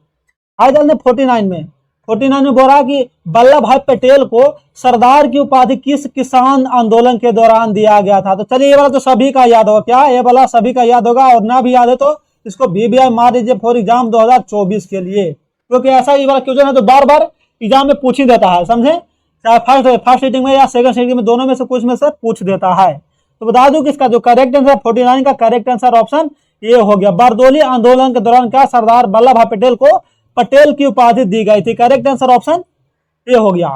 आज चलते 49 में। 49 में बोल रहा कि वल्लभ भाई पटेल को सरदार की उपाधि किस किसान आंदोलन के दौरान दिया गया था। तो चलिए ये वाला तो सभी का याद होगा, क्या ये वाला सभी का याद होगा, और ना भी याद है तो इसको VBI मार दीजिए फॉर एग्जाम 2024 के लिए, क्योंकि ऐसा ये वाला क्वेश्चन है तो बार बार एग्जाम में पूछ ही देता है, समझे, चाहे फर्स्ट सीटिंग में या सेकंड सीटिंग में, दोनों में से कुछ में से पूछ देता है। तो बता दूं कि इसका जो करेक्ट आंसर 49 का करेक्ट आंसर ऑप्शन ये हो गया। बारदोली आंदोलन के दौरान क्या सरदार वल्लभ भाई पटेल को पटेल की उपाधि दी गई थी। करेक्ट आंसर ऑप्शन ये हो गया।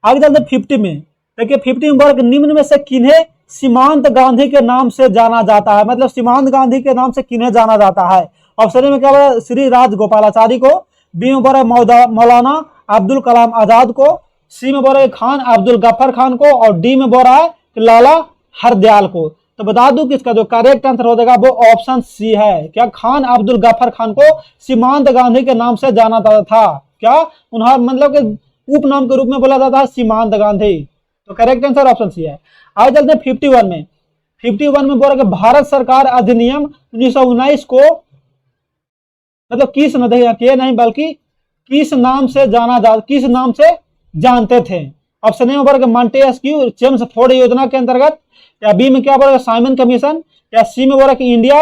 आगे चलते 50 में। देखिए 50 में वर्ग निम्न में से किन्हें सीमांत गांधी के नाम से जाना जाता है, मतलब सीमांत गांधी के नाम से किन्हें जाना जाता है। ऑप्शन ए में क्या बोला श्री राजगोपालाचारी को, बी में बोला मौलाना अब्दुल कलाम आजाद को, सी में बोला खान अब्दुल गफ्फार खान को, और डी में बोल रहा है लाला हरदयाल को। तो बता दूं कि इसका जो करेक्ट आंसर हो जाएगा वो ऑप्शन सी है, क्या खान अब्दुल गफ्फार खान को सीमांत गांधी के नाम से जाना जाता था। क्या उन्हें मतलब कि उपनाम के रूप में बोला जाता है सीमांत गांधी। तो करेक्ट आंसर ऑप्शन सी है। आगे चलते हैं 51 में। 51 में बोला कि भारत सरकार अधिनियम 1919 को मतलब किस नहीं बल्कि किस नाम से किस नाम से जानते थे। ऑप्शन ए में बोला मॉन्टेस्क्यू चेम्सफोर्ड योजना के अंतर्गत, या बी में क्या बोला साइमन कमीशन, या सी में बोला कि इंडिया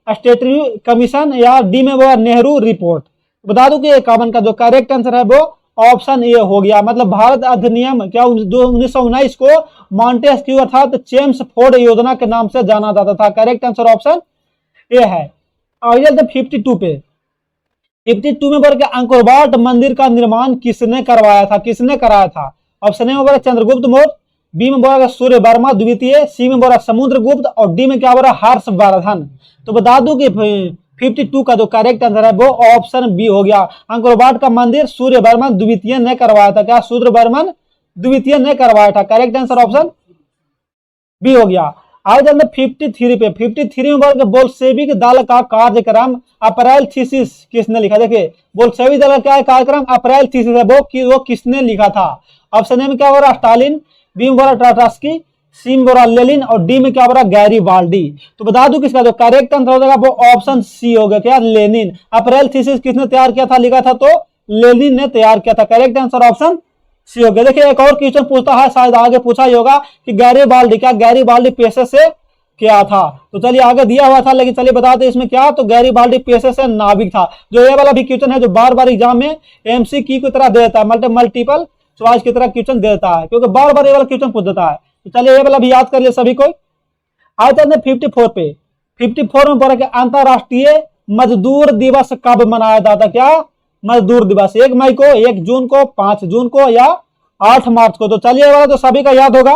स्टेटरी कमीशन, या डी में बोला नेहरू रिपोर्ट। बता दूं कि 51 का जो करेक्ट आंसर है वो ऑप्शन ए हो गया, मतलब भारत अधिनियम क्या 1919 को मॉन्टेस्क्यू अर्थात चेम्सफोर्ड योजना के नाम से जाना जाता था। करेक्ट आंसर ऑप्शन ए है। आगे 52 पे। 52 में बोला कि अंकोर मंदिर का निर्माण किसने करवाया था, किसने कराया था। ऑप्शन ए में बोला चंद्रगुप्त मौर्य, बी में बोला सूर्य वर्मा द्वितीय, सी में बोला समुद्रगुप्त, और डी में क्या बोला हर्षवर्धन। तो बता दूं कि 52 का जो करेक्ट आंसर है वो ऑप्शन बी हो गया। अंकोर का मंदिर सूर्य वर्मन द्वितीय ने करवाया था। क्या सूर्य वर्मन द्वितीय ने करवाया था। करेक्ट आंसर ऑप्शन बी हो गया। आगे चलते 53 पे। 53 में बोल बोल्शेविक दल का कार्यक्रम अप्रैल थीसिस किसने लिखा। देखिए बोल्शेविक दल का क्या कार्यक्रम अप्रैल थीसिस है, वो किसने लिखा था। ऑप्शन ए में क्या हो रहा स्टालिन, बी में बोला ट्राट्स्की, सी में बोला लेनिन, और डी में क्या बोला गैरीबाल्डी। तो बता दूं किसका जो करेक्ट आंसर हो जाएगा वो ऑप्शन सी हो गया, क्या लेनिन। अप्रैल थीसिस किसने तैयार किया था, लिखा था तो लेनिन ने तैयार किया था। करेक्ट आंसर ऑप्शन सी हो गया। देखिए एक और क्वेश्चन पूछता है, शायद आगे पूछा ही होगा कि गैरीबाल्डी क्या गैरीबाल्डी पेशे से क्या था। तो चलिए आगे दिया हुआ था, लेकिन चलिए बताते इसमें क्या। तो गैरीबाल्डी पेशे से नाविक था। जो ये वाला भी क्वेश्चन है जो बार बार एग्जाम में MCQ की तरह दे देता है, मल्टीपल चॉइस की तरह क्वेश्चन दे देता है, क्योंकि बार बार ये वाला क्वेश्चन पूछ देता है। तो चलिए ये वाला भी याद कर लिए सभी को। आज चलते हैं 54 पे। 54 में बोला कि अंतरराष्ट्रीय मजदूर दिवस कब मनाया जाता। क्या मजदूर दिवस 1 मई को, 1 जून को, 5 जून को, या 8 मार्च को। तो चलिए वाला तो सभी का याद होगा,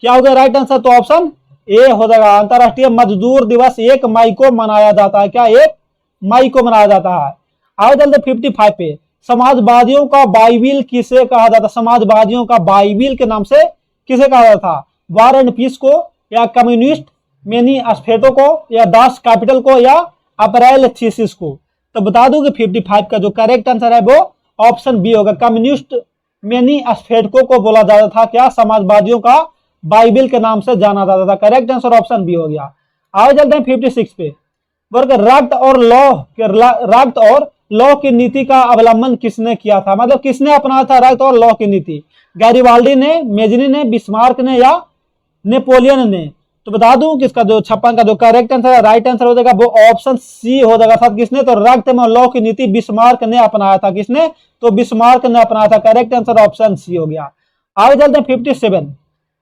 क्या होगा राइट आंसर, तो ऑप्शन ए हो जाएगा। अंतरराष्ट्रीय मजदूर दिवस 1 मई को मनाया जाता है। क्या 1 मई को मनाया जाता है। आगे चलते 55 पे। समाजवादियों का बाइबिल किसे कहा जाता। समाजवादियों का बाइबिल के नाम से किसे कहा जाता था। वार एंड पीस को, या कम्युनिस्ट मैनिफेस्टो को, या दास कैपिटल को, या अप्रैल थीसिस को। तो बता दूं कि 55 का जो करेक्ट आंसर है वो ऑप्शन बी होगा। कम्युनिस्ट मैनिफेस्टो को बोला जाता था क्या समाजवादियों का बाइबिल के नाम से जाना जाता था। करेक्ट आंसर ऑप्शन बी हो गया। आगे चलते हैं 56 पे। रक्त और लॉ की नीति का अवलंबन किसने किया था, मतलब किसने अपनाया था रक्त और लॉ की नीति। गैरीबाल्डी ने, मेजनी ने, बिस्मार्क ने, या नेपोलियन ने। तो बता दूं कि इसका जो 56 का जो करेक्ट आंसर है राइट आंसर हो जाएगा वो ऑप्शन सी हो जाएगा। था किसने, तो रक्त में लॉ की नीति बिस्मार्क ने अपनाया था। किसने, तो बिस्मार्क ने अपनाया था। करेक्ट आंसर ऑप्शन सी हो गया। आगे चलते हैं 57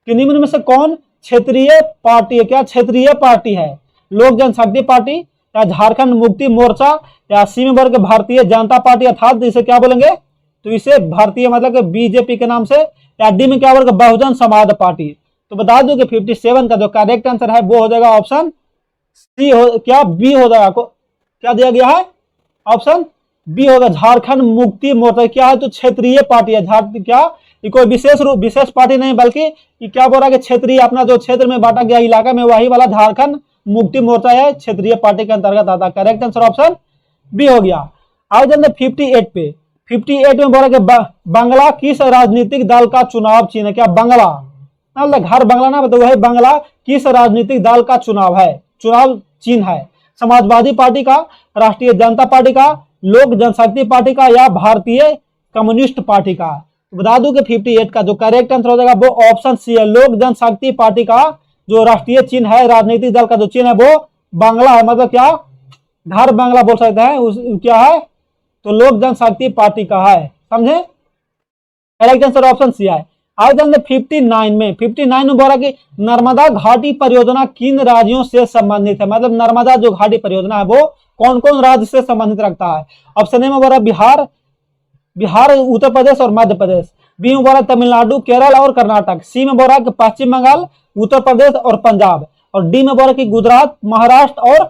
कि निम्न में से कौन क्षेत्रीय पार्टी है। क्या क्षेत्रीय पार्टी है। लोक जनशक्ति पार्टी, या झारखंड मुक्ति मोर्चा, या सी में वर्ग भारतीय जनता पार्टी अर्थात इसे क्या बोलेंगे, तो इसे भारतीय मतलब बीजेपी के नाम से, या डी में क्या वर्ग बहुजन समाज पार्टी। तो बता दूं कि 57 का जो करेक्ट आंसर है वो हो जाएगा ऑप्शन सी हो, क्या बी हो जाएगा। क्या दिया गया है ऑप्शन बी होगा झारखंड मुक्ति मोर्चा। क्या है? तो क्षेत्रीय पार्टी है। क्या ये कोई विशेष पार्टी नहीं, बल्कि ये क्या बोल रहा है कि क्षेत्रीय, अपना जो क्षेत्र में बांटा गया इलाका में, वही वाला झारखंड मुक्ति मोर्चा है, क्षेत्रीय पार्टी के अंतर्गत आता है। करेक्ट आंसर ऑप्शन बी हो गया। आगे चलते 58 पे। 58 में बोला कि बंगला किस राजनीतिक दल का चुनाव चिन्ह है? क्या बंगला मतलब घर बंगला ना, मतलब वही बंगला किस राजनीतिक दल का चुनाव चिन्ह है? समाजवादी पार्टी का, राष्ट्रीय जनता पार्टी का, लोक जनशक्ति पार्टी का, या भारतीय कम्युनिस्ट पार्टी का? तो बता दूं कि 58 का जो करेक्ट आंसर हो जाएगा वो ऑप्शन सी है। लोक जनशक्ति पार्टी का जो राष्ट्रीय चिन्ह है, राजनीतिक दल का जो चिन्ह है वो बांग्ला है। मतलब क्या घर बांग्ला बोल सकते हैं, क्या है? तो लोक जनशक्ति पार्टी का है। समझे? करेक्ट आंसर ऑप्शन सी है। आज 59 में बोला कि नर्मदा घाटी परियोजना किन राज्यों से संबंधित है? मतलब नर्मदा जो घाटी परियोजना है वो कौन कौन राज्य से संबंधित रखता है? ऑप्शन ए में बोला बिहार, उत्तर प्रदेश और मध्य प्रदेश। बी में बोला तमिलनाडु, केरल और कर्नाटक। सी में बोला कि पश्चिम बंगाल, उत्तर प्रदेश और पंजाब। और डी में बोला कि गुजरात, महाराष्ट्र और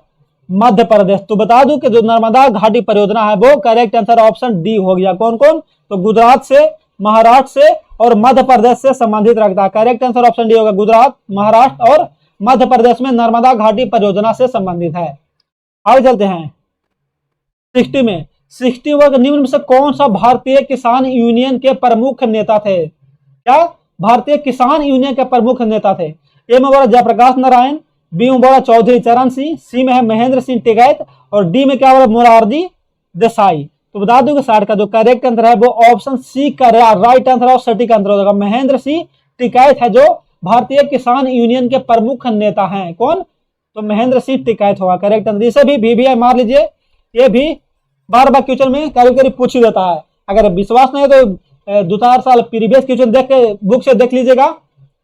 मध्य प्रदेश। तो बता दूं कि जो नर्मदा घाटी परियोजना है वो करेक्ट आंसर ऑप्शन डी हो गया। कौन कौन? तो गुजरात से, महाराष्ट्र से और मध्य प्रदेश से संबंधित रखता है। करेक्ट आंसर ऑप्शन डी होगा। गुजरात, महाराष्ट्र और मध्य प्रदेश में नर्मदा घाटी परियोजना से संबंधित है। आगे चलते हैं 60 में। 60 वर्ग निम्न में से कौन सा भारतीय किसान यूनियन के प्रमुख नेता थे? क्या भारतीय किसान यूनियन के प्रमुख नेता थे? ए में बोला जयप्रकाश नारायण, बी में बोला चौधरी चरण सिंह, सी में है महेंद्र सिंह टिकैत और डी में क्या बोला मोरारजी देसाई। तो बता दूं कि साठ का जो करेक्ट आंसर है वो ऑप्शन सी का राइट आंसर और सटीक आंसर होगा। महेंद्र सिंह टिकैत है जो भारतीय किसान यूनियन के प्रमुख नेता हैं। कौन? तो महेंद्र सिंह टिकैत होगा करेक्ट आंसर। इसे भी VVI मार लीजिए, ये भी बार क्वेश्चन में करीब करीब पूछ ही देता है। अगर विश्वास नहीं है तो 2-4 साल प्रीवियस क्वेश्चन देख के बुक से देख लीजिएगा,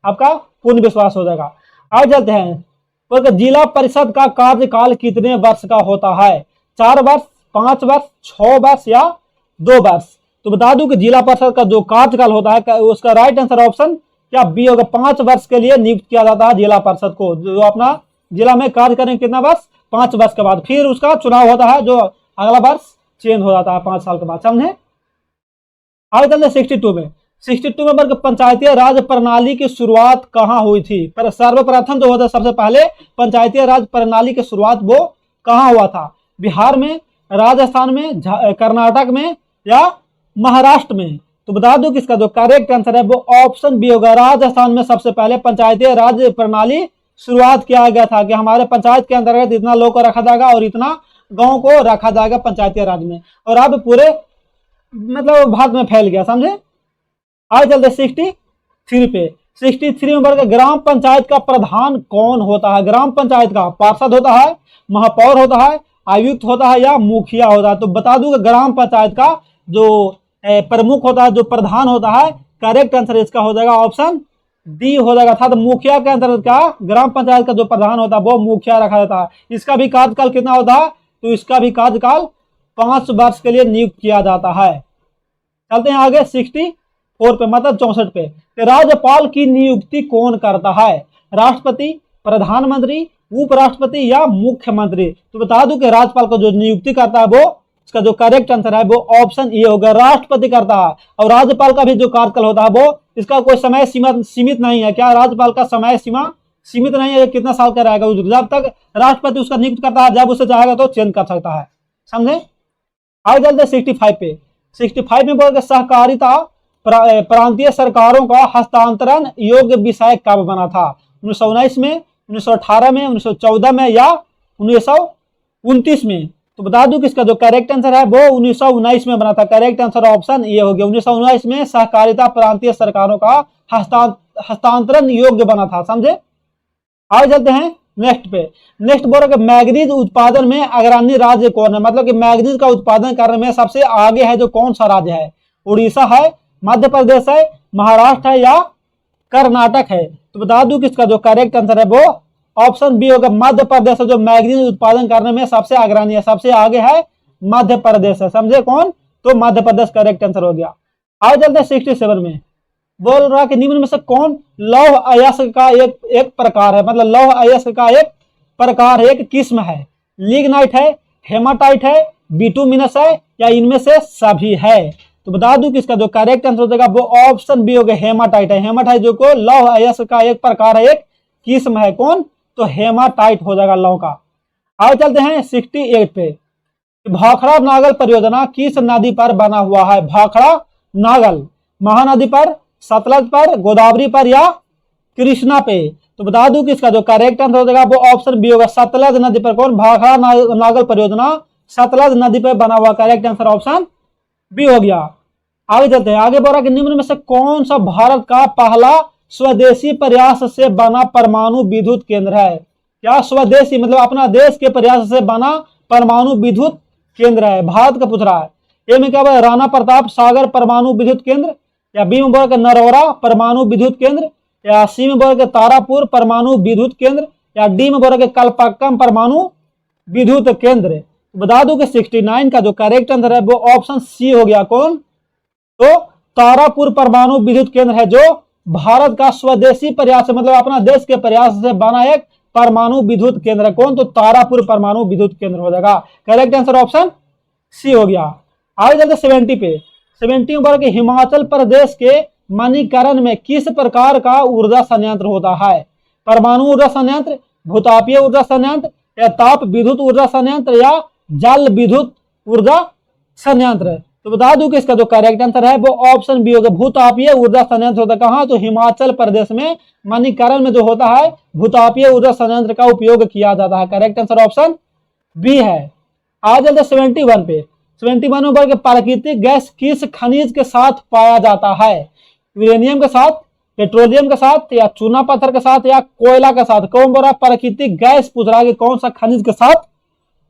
आपका पूर्ण विश्वास हो जाएगा। आगे चलते हैं। तो जिला परिषद का कार्यकाल कितने वर्ष का होता है? 4 वर्ष, 5 वर्ष, 6 वर्ष या 2 वर्ष? तो बता दूं कि जिला परिषद का जो कार्यकाल होता है उसका राइट आंसर ऑप्शन क्या बी होगा। 5 वर्ष के लिए नियुक्त किया जाता है जिला परिषद को, जो अपना जिला में कार्य करेंगे कितना वर्ष? 5 वर्ष के बाद फिर उसका चुनाव होता है, जो अगला वर्ष चेंज हो जाता है 5 साल के बाद। समझे? आगे चलते 62 में। 62 में वर्ग पंचायती राज प्रणाली की शुरुआत कहाँ हुई थी? पर सर्वप्रथम जो होता है सबसे पहले पंचायती राज प्रणाली की शुरुआत वो कहाँ हुआ था? बिहार में, राजस्थान में, कर्नाटक में या महाराष्ट्र में? तो बता दूं कि इसका जो करेक्ट आंसर है वो ऑप्शन बी होगा। राजस्थान में सबसे पहले पंचायती राज प्रणाली शुरुआत किया गया था कि हमारे पंचायत के अंतर्गत इतना लोग को रखा जाएगा और इतना गांव को रखा जाएगा पंचायती राज में, और अब पूरे मतलब भारत में फैल गया। समझे? आगे चलते 63 पे। 63 में वर्ग ग्राम पंचायत का प्रधान कौन होता है? ग्राम पंचायत का पार्षद होता है, महापौर होता है, आयुक्त होता है या मुखिया होता है? तो बता दूं कि ग्राम पंचायत का जो प्रमुख होता है, जो प्रधान होता है, करेक्ट आंसर इसका हो जाएगा ऑप्शन डी हो जाएगा था। तो मुखिया के अंतर्गत क्या ग्राम पंचायत का जो प्रधान होता है वो मुखिया रखा जाता है। इसका भी कार्यकाल कितना होता है? तो इसका भी कार्यकाल 5 वर्ष के लिए नियुक्त किया जाता है। चलते हैं आगे 64 पे, मतलब 64 पे। राज्यपाल की नियुक्ति कौन करता है? राष्ट्रपति, प्रधानमंत्री, उपराष्ट्रपति या मुख्यमंत्री? तो बता दूं कि राज्यपाल को जो नियुक्ति करता है वो, इसका जो करेक्ट आंसर है वो ऑप्शन ए होगा, राष्ट्रपति करता है। और राज्यपाल का भी जो कार्यकाल होता है वो, इसका कोई समय सीमा सीमित नहीं है। क्या राज्यपाल का समय सीमा सीमित नहीं है? कितना साल का रहेगा? जब तक राष्ट्रपति उसका नियुक्त करता है, जब उसे चाहेगा तो चेंज कर सकता है। समझे? आगे चलते 65 पे। 65 में बोल सहकारिता प्रांतीय सरकारों का हस्तांतरण योग्य विषय कब बना था? 1919 में, 1918 में, 1914 में या 1929 में? तो बता दूं कि इसका जो करेक्ट आंसर है वो 1919 में बना था। करेक्ट आंसर ऑप्शन ये हो गया। 1919 में सहकारिता प्रांतीय सरकारों का हस्तांतरण योग्य बना था। समझे? आगे चलते हैं नेक्स्ट पे। नेक्स्ट बोल रहा है मैंगनीज उत्पादन में अग्रणी राज्य कौन है? मतलब कि मैंगनीज का उत्पादन करने में सबसे आगे है जो कौन सा राज्य है? उड़ीसा है, मध्य प्रदेश है, महाराष्ट्र है या कर्नाटक है? तो बता दूं कि इसका जो करेक्ट आंसर है वो ऑप्शन बी होगा, मध्य प्रदेश है जो मैंगनीज उत्पादन करने में सबसे अग्रणी है, सबसे आगे है मध्य प्रदेश है। समझे? कौन? तो मध्य प्रदेश करेक्ट आंसर हो गया। आगे चलते हैं 67 में। बोल रहा कि निम्न में से कौन लौह अयस्क का एक प्रकार है? मतलब लौह अयस्क का एक प्रकार है, एक किस्म है। लिग्नाइट है, हेमाटाइट है, B2 मिनस है या इनमें से सभी है? तो बता दूं कि इसका जो करेक्ट आंसर हो जाएगा वो ऑप्शन बी हो गया, हेमाटाइट है। हेमाटाइट जो को लौह अयस्क का एक प्रकार है, एक किस्म है। कौन? तो हेमाटाइट हो जाएगा लौह का। आगे चलते हैं 68 पे। भाखड़ा नागल परियोजना किस नदी पर बना हुआ है? भाखड़ा नागल महानदी पर, सतलज पर, गोदावरी पर या कृष्णा पे? तो बता दूं कि इसका जो करेक्ट आंसर हो जाएगा वो ऑप्शन बी होगा, सतलज नदी पर। कौन? भाखड़ा नागल परियोजना सतलज नदी पर बना हुआ। करेक्ट आंसर ऑप्शन बी हो गया। आगे चलते हैं। आगे बोला कि निम्न में से कौन सा भारत का पहला स्वदेशी प्रयास से बना परमाणु विद्युत केंद्र है? क्या स्वदेशी मतलब अपना देश के प्रयास से बना परमाणु विद्युत केंद्र है? भारत का पूछ रहा है। ए में क्या बोला? राणा प्रताप सागर परमाणु विद्युत केंद्र, या बी में बोला कि नरौरा परमाणु विद्युत केंद्र, या सी में बोला कि तारापुर परमाणु विद्युत केंद्र, या डी में बोला कि कलपक्कम परमाणु विद्युत केंद्र। बता दूं कि 69 का जो करेक्ट आंसर है वो ऑप्शन सी हो गया। कौन? तो तारापुर परमाणु विद्युत केंद्र है जो भारत का स्वदेशी प्रयास मतलब अपना देश के प्रयास से बना एक परमाणु विद्युत केंद्र है। कौन? तो तारापुर परमाणु विद्युत केंद्र हो जाएगा। करेक्ट आंसर ऑप्शन सी हो गया। आगे चलते 70 पे। 70 पर कि हिमाचल प्रदेश के मणिकरण में किस प्रकार का ऊर्जा संयंत्र होता है? परमाणु ऊर्जा संयंत्र, भूतापीय ऊर्जा संयंत्र, या ताप विद्युत ऊर्जा संयंत्र, या जल विद्युत ऊर्जा संयंत्र। तो बता दूं कि इसका जो करेक्ट आंसर है वो ऑप्शन बी होगा, भूतापीय ऊर्जा संयंत्र होता है। कहां? तो हिमाचल प्रदेश में मणिकरण में जो होता है भूतापीय ऊर्जा संयंत्र का उपयोग किया जाता है। करेक्ट आंसर ऑप्शन बी है। आज चलते 71 पे। 71 में बोल के प्राकृतिक गैस किस खनिज के साथ पाया जाता है? यूरेनियम के साथ, पेट्रोलियम के साथ, या चूना पत्थर के साथ, या कोयला के साथ? कौन बोल रहा है? प्राकृतिक गैस पूछ रहा है कि कौन सा खनिज के साथ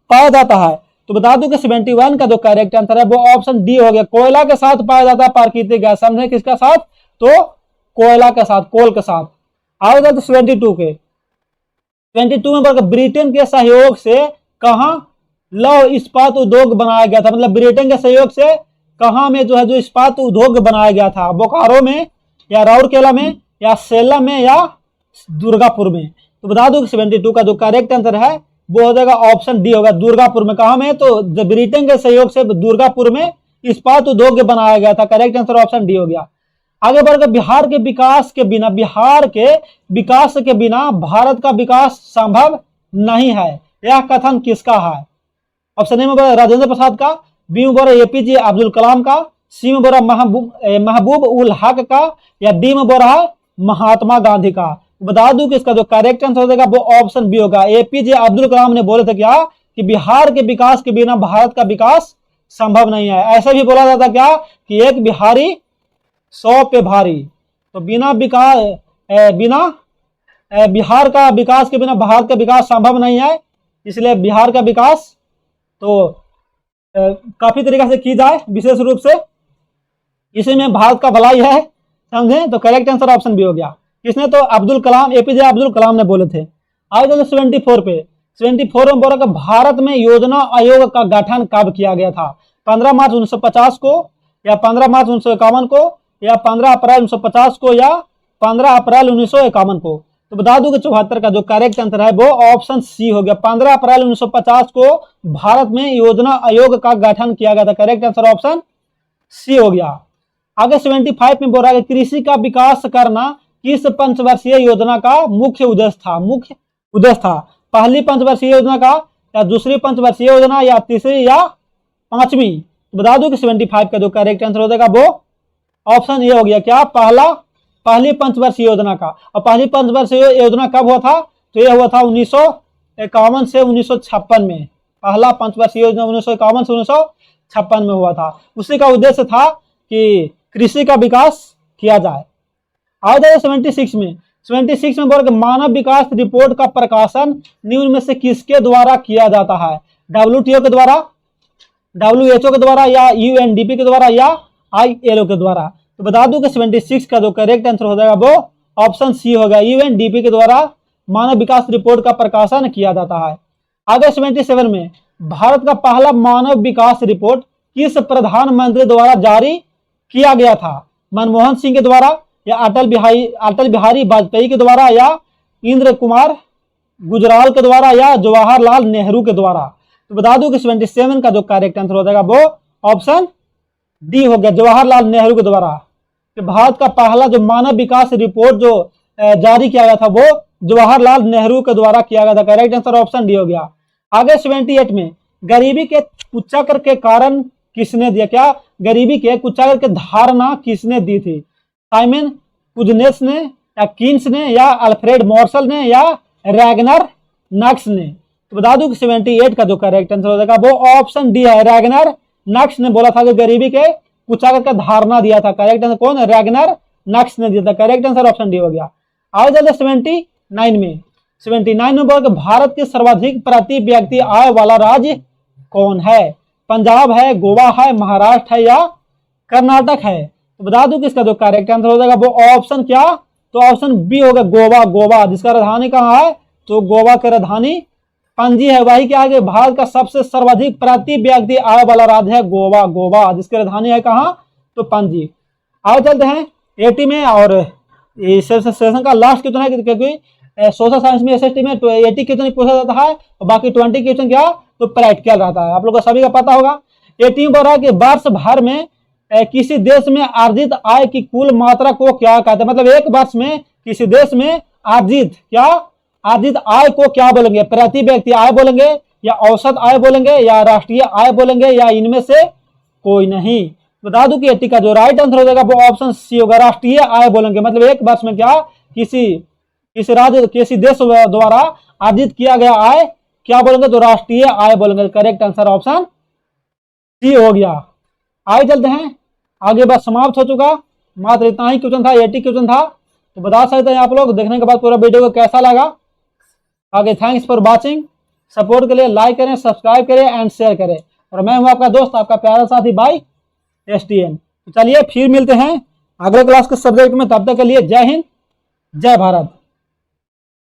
पाया जाता है? तो बता दूं कि 71 का जो करेक्ट आंसर है वो ऑप्शन डी हो गया, कोयला के साथ पाया जाता है प्राकृतिक गैस। समझे? किसका साथ? तो कोयला के साथ, कोल के साथ। आगे चलते 72 के। 22 में बोल ब्रिटेन के सहयोग से कहां लौह इस्पात उद्योग बनाया गया था? मतलब ब्रिटेन के सहयोग से कहां में जो है जो इस्पात उद्योग बनाया गया था? बोकारो में, या राउरकेला में, या सेलम में, या दुर्गापुर में? तो बता दूं कि 72 का जो करेक्ट आंसर है वो हो जाएगा ऑप्शन डी होगा, दुर्गापुर में। कहां में? तो ब्रिटेन के सहयोग से दुर्गापुर में इस्पात उद्योग बनाया गया था। करेक्ट आंसर ऑप्शन डी हो गया। आगे बढ़कर बिहार के विकास के बिना भारत का विकास संभव नहीं है, यह कथन किसका है? ऑप्शन ए में बोला राजेंद्र प्रसाद का, बी में बोला एपीजे अब्दुल कलाम का, सी में बोला महबूब उल हक का, या डी में बोला है महात्मा गांधी का? बता दूं कि इसका जो करेक्ट आंसर हो जाएगा वो ऑप्शन बी होगा, एपीजे अब्दुल कलाम ने बोले थे क्या कि बिहार के विकास के बिना भारत का विकास संभव नहीं है। ऐसा भी बोला जाता क्या कि एक बिहारी 100 पे भारी। तो बिहार का विकास के बिना भारत का विकास संभव नहीं है, इसलिए बिहार का विकास तो काफी तरीका से की जाए, विशेष रूप से इसी में भारत का भलाई है। समझे? तो करेक्ट आंसर ऑप्शन बी हो गया। किसने? तो अब्दुल कलाम, एपीजे अब्दुल कलाम ने बोले थे। आगे चलो 74 पे। 74 में बोला कि भारत में योजना आयोग का गठन कब किया गया था? 15 मार्च 1950 को, या 15 मार्च 1951 को, या 15 अप्रैल 1950 को, या 15 अप्रैल 1951 को? तो बता दूं कि 74 का जो करेक्ट आंसर है वो ऑप्शन सी हो गया, 15 अप्रैल 1950 को भारत में योजना आयोग का गठन किया गया था। करेक्ट आंसर ऑप्शन सी हो गया। आगे 75 में बोल रहा है कृषि का विकास करना किस पंचवर्षीय योजना का मुख्य उद्देश्य था? पहली पंचवर्षीय योजना का, या दूसरी पंचवर्षीय योजना, या तीसरी, या पांचवी? बता दूं कि 75 का जो करेक्ट आंसर हो जाएगा वो ऑप्शन ये हो गया, क्या? पहली पंचवर्षीय योजना का। और पहली पंचवर्षीय योजना कब हुआ था? तो यह हुआ था 1951 से 1956 में। पहला पंचवर्षीय योजना 1951 से 1956 में हुआ था। उसी का उद्देश्य था कि कृषि का विकास किया जाए। आ जाए 76 में। 76 में बोल के मानव विकास रिपोर्ट का प्रकाशन निम्न में से किसके द्वारा किया जाता है? WTO के द्वारा, WHO के द्वारा, या UNDP के द्वारा, या ILO के द्वारा? तो बता दूं कि 76 का जो करेक्ट आंसर हो जाएगा वो ऑप्शन सी होगा, UNDP के द्वारा मानव विकास रिपोर्ट का प्रकाशन किया जाता है। आगे 77 में भारत का पहला मानव विकास रिपोर्ट किस प्रधानमंत्री द्वारा जारी किया गया था? मनमोहन सिंह के द्वारा, या अटल बिहारी वाजपेयी के द्वारा, या इंद्र कुमार गुजराल के द्वारा, या जवाहरलाल नेहरू के द्वारा? तो बता दूं कि 77 का जो करेक्ट आंसर हो जाएगा वो ऑप्शन डी हो गया, जवाहरलाल नेहरू के द्वारा। कि भारत का पहला जो मानव विकास रिपोर्ट जो जारी किया गया था वो जवाहरलाल नेहरू के द्वारा किया गया था। करेक्ट आंसर ऑप्शन डी हो गया। आगे 78 में गरीबी के कुचाकर के कारण किसने दिया? क्या गरीबी के कुचाकर के धारणा किसने दी थी? साइमन कुजनेस ने, या कीन्स ने, या अल्फ्रेड मॉर्सल ने, या रैगनर नक्स ने? तो बता दूं कि 78 का जो करेक्ट आंसर हो जाएगा वो ऑप्शन डी है, रैगनर नक्स ने बोला था कि गरीबी के कुचाकर का धारणा दिया था। करेक्ट आंसर कौन? रैगनर नक्स ने दिया था। करेक्ट आंसर ऑप्शन डी हो गया। आगे चलते 79 में। 79 में बोला कि भारत के सर्वाधिक प्रति व्यक्ति आय वाला राज्य कौन है? पंजाब है, गोवा है, महाराष्ट्र है, या कर्नाटक है? तो बता दूं कि इसका जो करेक्ट आंसर हो जाएगा वो ऑप्शन क्या? तो ऑप्शन बी होगा, गोवा। गोवा जिसका राजधानी कहाँ है? तो गोवा की राजधानी पणजी है। वही क्या है? भारत का सबसे सर्वाधिक प्रति व्यक्ति आय वाला राज्य है गोवा। गोवा जिसकी राजधानी है कहाँ? तो पणजी। आगे चलते हैं 80 में, और इस सेशन का लास्ट क्वेश्चन है क्योंकि सोशल साइंस में एसएसटी में 80 क्वेश्चन पूछा जाता है और बाकी 20 क्वेश्चन क्या तो प्रैक्टिकल रहता है। आप लोगों को सभी का पता होगा। 80 में बोल रहा है कि वर्ष भर में किसी देश में अर्जित आय की कुल मात्रा को क्या कहते हैं? मतलब एक वर्ष में किसी देश में अर्जित आय को क्या बोलेंगे? प्रति व्यक्ति आय बोलेंगे, या औसत आय बोलेंगे, या राष्ट्रीय आय बोलेंगे, या इनमें से कोई नहीं? बता दूं कि 80 का जो राइट आंसर हो जाएगा वो ऑप्शन सी होगा, राष्ट्रीय आय बोलेंगे। मतलब एक वर्ष में क्या किसी राज्य किसी देश द्वारा अर्जित किया गया आय क्या बोलेंगे? तो राष्ट्रीय आय बोलेंगे। करेक्ट आंसर ऑप्शन सी हो गया। आगे चलते हैं, आगे बस समाप्त हो चुका, मात्र इतना ही क्वेश्चन था, 80 क्वेश्चन था। तो बता सकते हैं आप लोग देखने के बाद पूरा वीडियो को कैसा लगा। आगे थैंक्स फॉर वॉचिंग। सपोर्ट के लिए लाइक करें, सब्सक्राइब करें एंड शेयर करें। और मैं हूं आपका दोस्त, आपका प्यारा साथी भाई STN। तो चलिए फिर मिलते हैं अगले क्लास के सब्जेक्ट में। तब तक के लिए जय हिंद, जय भारत।